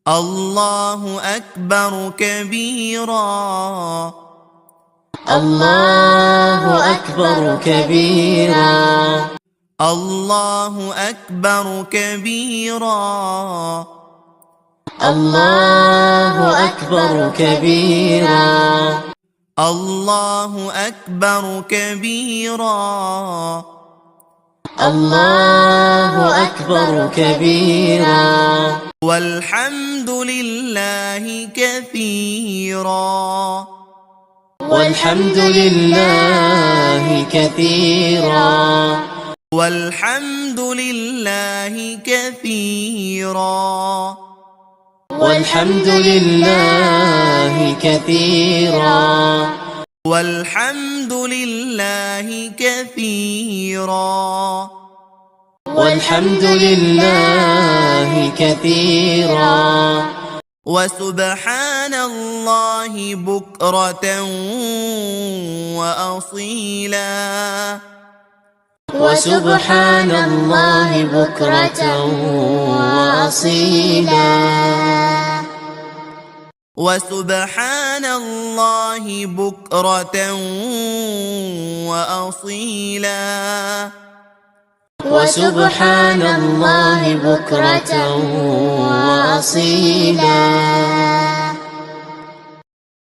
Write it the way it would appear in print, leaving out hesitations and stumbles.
الله أكبر كبيرا. الله أكبر كبيرا. الله أكبر كبيرا. الله أكبر كبيرا. الله أكبر كبيرا. الله أكبر كبيرا. والحمد لله كثيرا. والحمد لله كثيرا. والحمد لله كثيرا. والحمد لله كثيرا. والحمد لله كثيرا. والحمد لله كثيرا. وسبحان الله بكرة وأصيلا. وسبحان الله بكرة وأصيلا. وسبحان الله بكرة وأصيلا. وسبحان الله بكرة وأصيلا.